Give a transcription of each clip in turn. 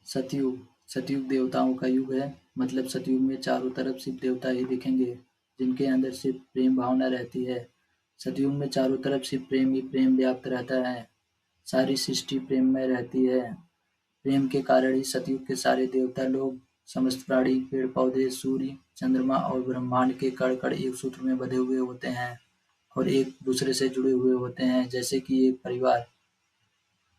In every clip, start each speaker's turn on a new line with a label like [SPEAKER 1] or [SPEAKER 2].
[SPEAKER 1] सतयुग सतयुग देवताओं का युग है। मतलब सतयुग में चारों तरफ सिर्फ देवता ही दिखेंगे, जिनके अंदर सिर्फ प्रेम भावना रहती है। सतयुग में चारों तरफ सिर्फ प्रेम ही प्रेम व्याप्त रहता है। सारी सृष्टि प्रेम में रहती है। प्रेम के कारण ही सतयुग के सारे देवता लोग, समस्त प्राणी, पेड़ पौधे, सूर्य, चंद्रमा और ब्रह्मांड के कण कण एक सूत्र में बंधे हुए होते हैं और एक दूसरे से जुड़े हुए होते हैं, जैसे कि एक परिवार।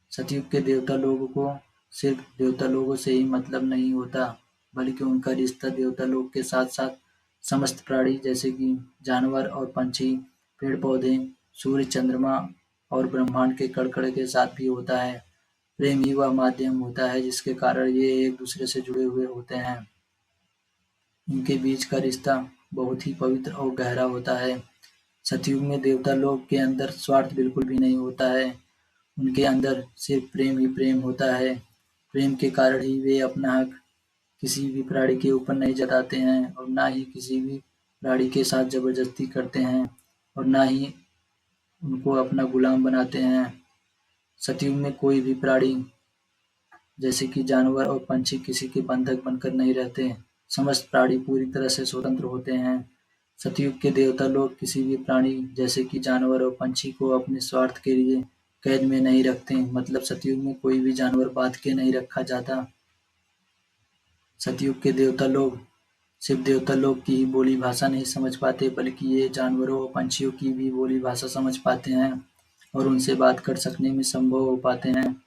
[SPEAKER 1] सतयुग के देवता लोगों को सिर्फ देवता लोगों से ही मतलब नहीं होता, बल्कि उनका रिश्ता देवता लोग के साथ साथ समस्त प्राणी जैसे कि जानवर और पंछी, पेड़ पौधे, सूर्य, चंद्रमा और ब्रह्मांड के कण कण के साथ भी होता है। प्रेम ही वह माध्यम होता है जिसके कारण ये एक दूसरे से जुड़े हुए होते हैं। इनके बीच का रिश्ता बहुत ही पवित्र और गहरा होता है। सतयुग में देवता लोग के अंदर स्वार्थ बिल्कुल भी नहीं होता है। उनके अंदर सिर्फ प्रेम ही प्रेम होता है। प्रेम के कारण ही वे अपना हक किसी भी प्राणी के ऊपर नहीं जताते हैं और ना ही किसी भी प्राणी के साथ जबरदस्ती करते हैं और ना ही उनको अपना गुलाम बनाते हैं। सतयुग में कोई भी प्राणी जैसे कि जानवर और पंछी किसी के बंधक बनकर नहीं रहते। समस्त प्राणी पूरी तरह से स्वतंत्र होते हैं। सतयुग के देवता लोग किसी भी प्राणी जैसे कि जानवर और पंछी को अपने स्वार्थ के लिए कैद में नहीं रखते। मतलब सतयुग में कोई भी जानवर बांध के नहीं रखा जाता। सतयुग के देवता लोग सिर्फ देवता लोग की ही बोली भाषा नहीं समझ पाते, बल्कि ये जानवरों और पंछियों की भी बोली भाषा समझ पाते हैं और उनसे बात कर सकने में संभव हो पाते हैं।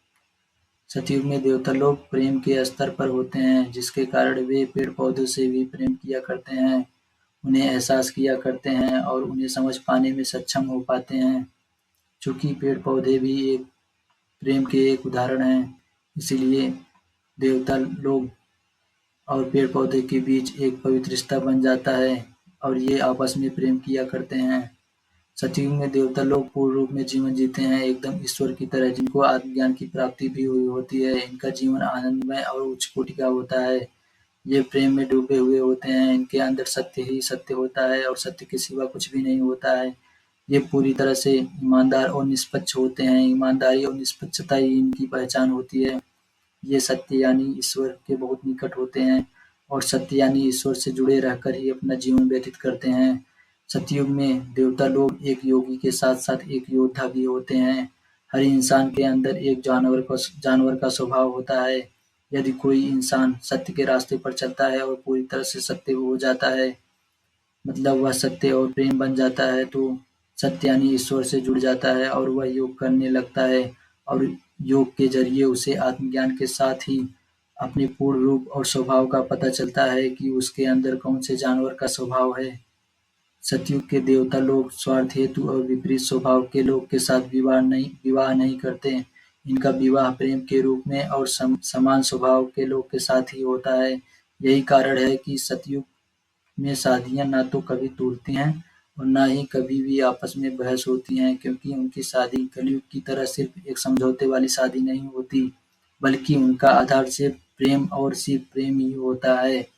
[SPEAKER 1] सतयुग में देवता लोग प्रेम के स्तर पर होते हैं, जिसके कारण वे पेड़ पौधों से भी प्रेम किया करते हैं, उन्हें एहसास किया करते हैं और उन्हें समझ पाने में सक्षम हो पाते हैं। चूंकि पेड़ पौधे भी एक प्रेम के एक उदाहरण हैं, इसीलिए देवता लोग और पेड़ पौधे के बीच एक पवित्र रिश्ता बन जाता है और ये आपस में प्रेम किया करते हैं। सतयुग में देवता लोग पूर्ण रूप में जीवन जीते हैं, एकदम ईश्वर की तरह, जिनको आत्मज्ञान की प्राप्ति भी हुई होती है। इनका जीवन आनंदमय और उच्च कोटि का होता है। ये प्रेम में डूबे हुए होते हैं। इनके अंदर सत्य ही सत्य होता है और सत्य के सिवा कुछ भी नहीं होता है। ये पूरी तरह से ईमानदार और निष्पक्ष होते हैं। ईमानदारी और निष्पक्षता ही इनकी पहचान होती है। ये सत्य यानी ईश्वर के बहुत निकट होते हैं और सत्य यानी ईश्वर से जुड़े रहकर ही अपना जीवन व्यतीत करते हैं। सतयुग में देवता लोग एक योगी के साथ-साथ एक योद्धा भी होते हैं। हर इंसान के अंदर एक जानवर का स्वभाव होता है। यदि कोई इंसान सत्य के रास्ते पर चलता है और पूरी तरह से सत्य हो जाता है, मतलब वह सत्य और प्रेम बन जाता है, तो सत्य यानी ईश्वर से जुड़ जाता है और वह योग करने लगता है और योग के जरिए उसे आत्मज्ञान के साथ ही अपने पूर्ण रूप और स्वभाव का पता चलता है कि उसके अंदर कौन से जानवर का स्वभाव है। सतयुग के देवता लोग स्वार्थ हेतु और विपरीत स्वभाव के लोग के साथ विवाह नहीं करते। इनका विवाह प्रेम के रूप में और समान स्वभाव के लोग के साथ ही होता है। यही कारण है कि सतयुग में शादियां ना तो कभी टूटती हैं और ना ही कभी भी आपस में बहस होती हैं, क्योंकि उनकी शादी कलयुग की तरह सिर्फ एक समझौते वाली शादी नहीं होती, बल्कि उनका आधार सिर्फ प्रेम और सिर्फ प्रेम ही होता है।